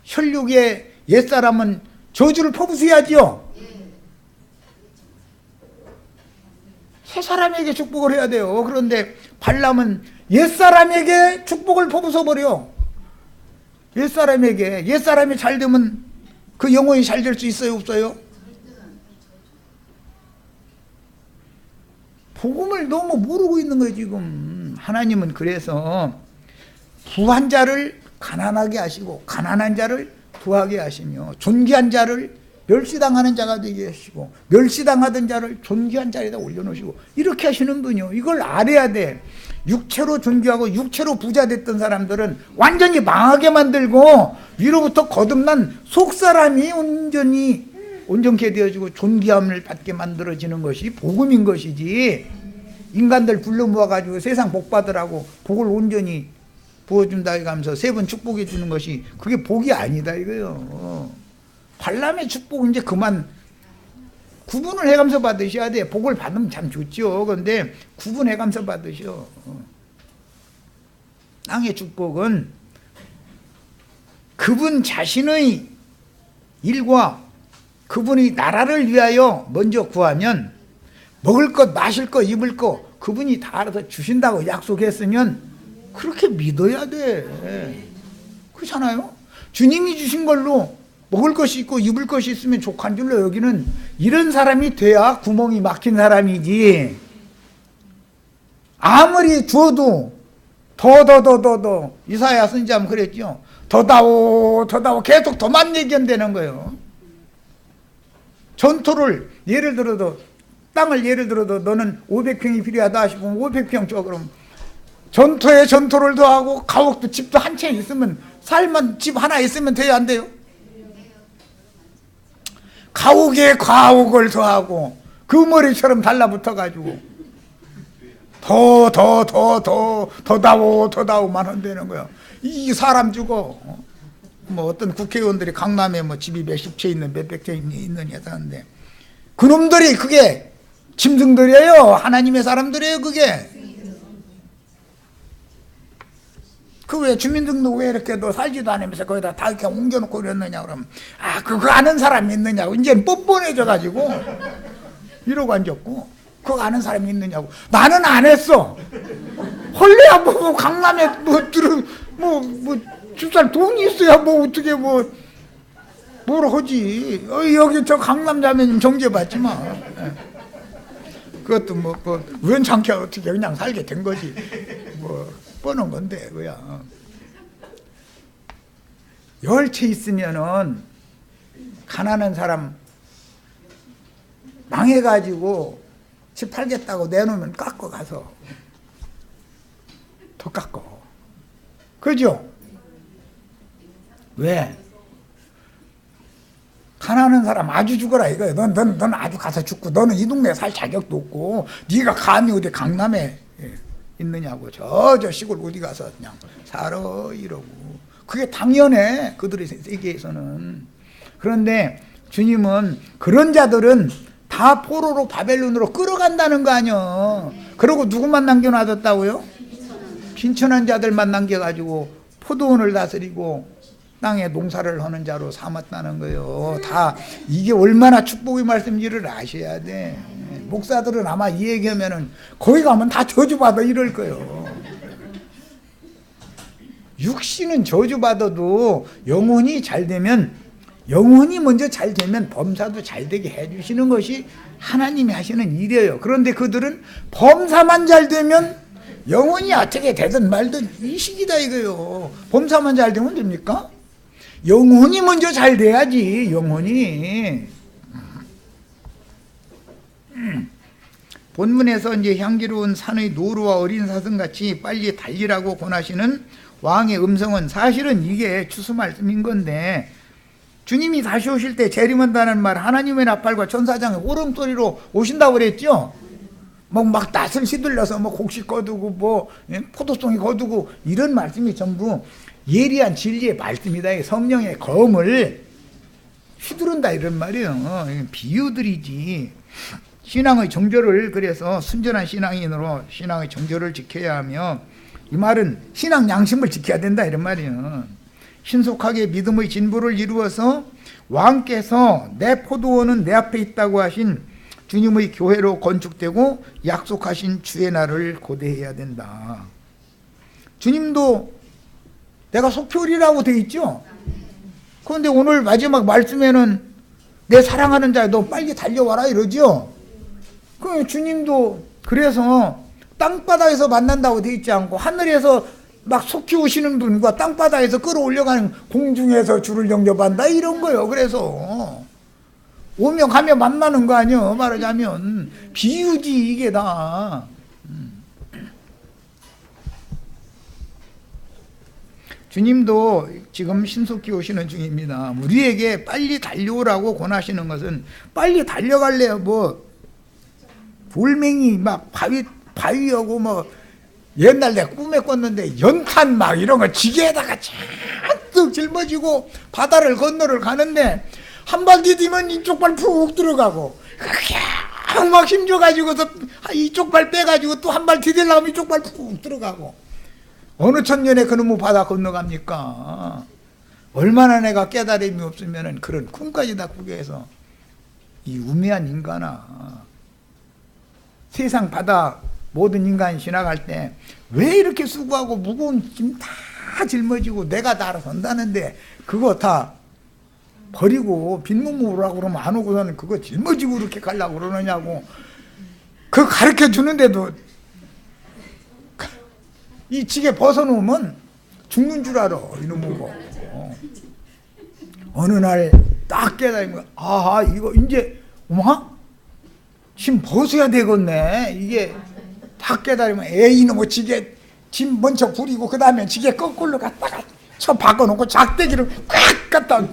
혈육의 옛사람은 저주를 퍼부수야지요. 새 사람에게 축복을 해야 돼요. 그런데 발람은 옛사람에게 축복을 퍼부숴버려. 옛사람이 잘 되면 그 영혼이 잘 될 수 있어요 없어요? 복음을 너무 모르고 있는 거예요 지금. 하나님은 그래서 부한 자를 가난하게 하시고 가난한 자를 부하게 하시며 존귀한 자를 멸시당하는 자가 되게 하시고 멸시당하던 자를 존귀한 자리에다 올려놓으시고 이렇게 하시는 분이요. 이걸 알아야 돼. 육체로 존귀하고 육체로 부자 됐던 사람들은 완전히 망하게 만들고 위로부터 거듭난 속사람이 온전케 되어지고 존귀함을 받게 만들어지는 것이 복음인 것이지, 인간들 불러 모아가지고 세상 복 받으라고 복을 온전히 부어준다 이러면서 3번 축복해 주는 것이 그게 복이 아니다 이거요. 발람의 축복 이제 그만 구분을 해가면서 받으셔야 돼. 복을 받으면 참 좋죠. 그런데 구분해가면서 받으셔. 땅의 축복은 그분 자신의 일과 그분이 나라를 위하여 먼저 구하면 먹을 것, 마실 것, 입을 것 그분이 다 알아서 주신다고 약속했으면 그렇게 믿어야 돼. 그렇잖아요. 주님이 주신 걸로 먹을 것이 있고 입을 것이 있으면 족한 줄로 여기는 이런 사람이 돼야 구멍이 막힌 사람이지. 아무리 주어도 더 이사야 선지자는 그랬죠. 더다오 계속 더만 얘기한다는 거예요. 전토를 예를 들어도 땅을 예를 들어도 너는 500평이 필요하다 싶으면 500평 줘. 그럼 전토를 더하고 가옥도 집도 한 채 있으면 살만 집 하나 있으면 돼요 안 돼요? 가옥에 가옥을 더하고 그 머리처럼 달라붙어가지고 더다오만 한다는 거예요. 이 사람 주고 뭐 어떤 국회의원들이 강남에 뭐 집이 몇십 채 있는 몇백 채 있는 여자인데 그놈들이 그게 짐승들이에요. 하나님의 사람들이에요. 그게 그 왜 주민등록 왜 이렇게 너 살지도 않으면서 거기다 다 이렇게 옮겨놓고 그랬느냐 그러면 그거 아는 사람이 있느냐고 이제는 뻔뻔해져 가지고 이러고 앉았고 그거 아는 사람이 있느냐고 나는 안 했어. 헐레야 뭐 강남에 뭐 주살 돈이 있어야 뭐 어떻게 뭘 하지. 여기 저 강남 자매님 정죄받지 마. 그것도 뭐 우연찮게 어떻게 그냥 살게 된 거지. 뭐 뻔한 건데 그야. 열채 있으면은 가난한 사람 망해가지고 집 팔겠다고 내놓으면 깎고 가서 더 깎고. 그죠? 왜? 가난한 사람 아주 죽어라 이거야. 넌 아주 가서 죽고 너는 이 동네에 살 자격도 없고 네가 감히 어디 강남에 있느냐고 저 시골 어디 가서 그냥 살아 이러고. 그게 당연해 그들의 세계에서는. 그런데 주님은 그런 자들은 다 포로로 바벨론으로 끌어간다는 거 아니야. 그러고 누구만 남겨놔뒀다고요? 빈천한 자들만 남겨가지고 포도원을 다스리고 땅에 농사를 하는 자로 삼았다는 거예요. 다 이게 얼마나 축복의 말씀인지를 아셔야 돼. 목사들은 아마 이 얘기하면은 거기 가면 다 저주받아 이럴 거예요. 육신은 저주받아도 영혼이 잘 되면, 영혼이 먼저 잘 되면 범사도 잘 되게 해주시는 것이 하나님이 하시는 일이에요. 그런데 그들은 범사만 잘 되면 영혼이 어떻게 되든 말든 이 시기다 이거요. 범사만 잘 되면 됩니까? 영혼이 먼저 잘 돼야지. 영혼이. 본문에서 이제 향기로운 산의 노루와 어린 사슴같이 빨리 달리라고 권하시는 왕의 음성은 사실은 이게 추수 말씀인 건데, 주님이 다시 오실 때 재림한다는 말, 하나님의 나팔과 천사장의 호름소리로 오신다고 그랬죠. 막 낯을 휘둘러서 곡식 거두고 포도송이 거두고 이런 말씀이 전부 예리한 진리의 말씀이다. 성령의 검을 휘두른다 이런 말이에요. 비유들이지. 신앙의 정절을, 그래서 순전한 신앙인으로 신앙의 정절을 지켜야 하며, 이 말은 신앙 양심을 지켜야 된다 이런 말이에요. 신속하게 믿음의 진보를 이루어서 왕께서 내 포도원은 내 앞에 있다고 하신 주님의 교회로 건축되고 약속하신 주의 날을 고대해야 된다. 주님도 내가 속표리라고 돼 있죠. 그런데 오늘 마지막 말씀에는 내 사랑하는 자야 너 빨리 달려와라 이러죠. 그 주님도 그래서 땅바닥에서 만난다고 돼 있지 않고 하늘에서 막 속히 오시는 분과 땅바닥에서 끌어올려가는 공중에서 주를 영접한다 이런 거예요. 그래서 오며 가며 만나는 거 아니에요. 말하자면 비유지 이게 다. 주님도 지금 신속히 오시는 중입니다. 우리에게 빨리 달려오라고 권하시는 것은 빨리 달려갈래요. 돌멩이 막 바위하고 옛날 내 꿈에 꿨는데 연탄 막 이런 거 지게에다가 잔뜩 짊어지고 바다를 건너를 가는데 한 발 디디면 이쪽 발 푹 들어가고 그냥 막 힘줘가지고서 이쪽 발 빼가지고 또 한 발 디딜라면 이쪽 발 푹 들어가고 어느 천년에 그놈의 바다 건너갑니까? 얼마나 내가 깨달음이 없으면 그런 꿈까지 다 꾸게 해서 이 우매한 인간아. 세상 바다 모든 인간이 지나갈 때 왜 이렇게 수고하고 무거운 짐 다 짊어지고 내가 다 알아서 한다는데 그거 다 버리고 빈몸으로 그러면 안 오고서는 그거 짊어지고 이렇게 가려고 그러느냐고. 그거 가르쳐 주는데도 이 지게 벗어놓으면 죽는 줄 알아 이놈이고. 어느 날 딱 깨달으면 아하 이거 이제 짐 벗어야 되겠네. 이게 딱 깨달으면 이놈의 지게 짐 먼저 부리고 그 다음에 지게 거꾸로 갔다가 쳐 박아놓고 작대기를 꽉 갖다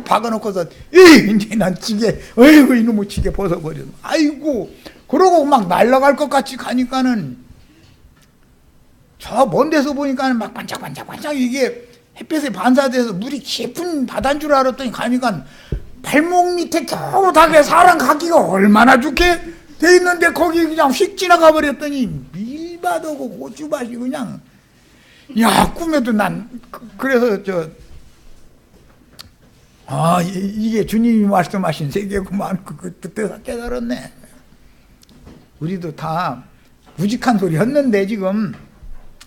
박아놓고서 이제 난 지게 어이구 이놈의 지게 벗어버려. 아이고 그러고 막 날아갈 것 같이 가니까는 저 먼 데서 보니까는 막 반짝반짝반짝 이게 햇볕에 반사돼서 물이 깊은 바다인 줄 알았더니 가니까 발목 밑에 겨우 닿게 사람 가기가 얼마나 좋게 돼 있는데 거기 그냥 휙 지나가 버렸더니 밀밭하고 고추밭이 그냥 야 꿈에도 난 그래서 이게 주님이 말씀하신 세계구만 그때 깨달았네. 우리도 다 무직한 소리 했는데 지금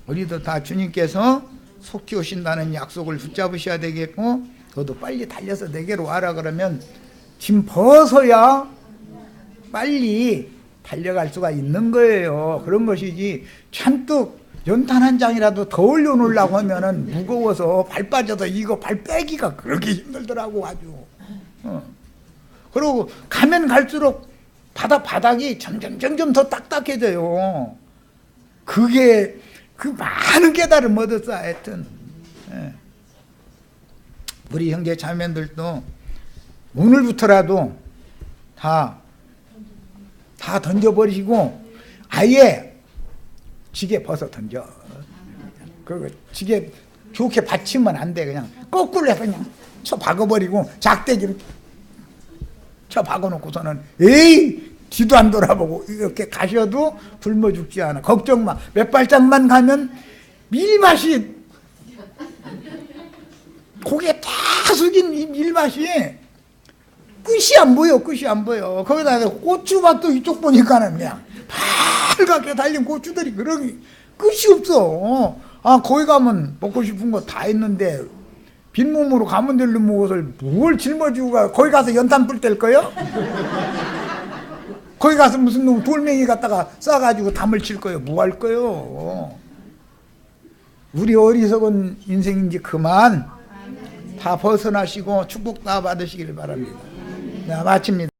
우리도 다 주님께서 속히 오신다는 약속을 붙잡으셔야 되겠고, 너도 빨리 달려서 내게로 와라 그러면 짐 벗어야 빨리 달려갈 수가 있는 거예요. 그런 것이지 잔뜩 연탄 한 장이라도 더 올려놓으려고 하면은 무거워서 발 빠져서 이거 발 빼기가 그렇게 힘들더라고 아주. 그리고 가면 갈수록 바닥이 점점 더 딱딱해져요. 그게 그 많은 깨달음 얻었어 하여튼. 우리 형제 자매들도 오늘부터라도 다 던져버리시고 아예 지게 벗어 던져. 그 지게 좋게 받치면 안 돼. 그냥 거꾸로 해서 그냥 쳐 박아버리고 작대기로 쳐 박아놓고서는 에이 뒤도 안 돌아보고 이렇게 가셔도 굶어 죽지 않아. 걱정 마. 몇 발짝만 가면 밀맛이 고개 다 숙인 이 밀맛이 끝이 안 보여. 거기다가 고추밭도 이쪽 보니까는 그냥 빨갛게 달린 고추들이 그러기 끝이 없어. 거기 가면 먹고 싶은 거 다 있는데 빈몸으로 가면 될 놈을 뭘 짊어지고 가. 거기 가서 연탄 불 뗄 거요? 거기 가서 무슨 놈 돌멩이 갖다가 싸가지고 담을 칠 거요? 뭐 할 거요? 우리 어리석은 인생인지 그만 다 벗어나시고 축복 다 받으시길 바랍니다. 자, 마칩니다.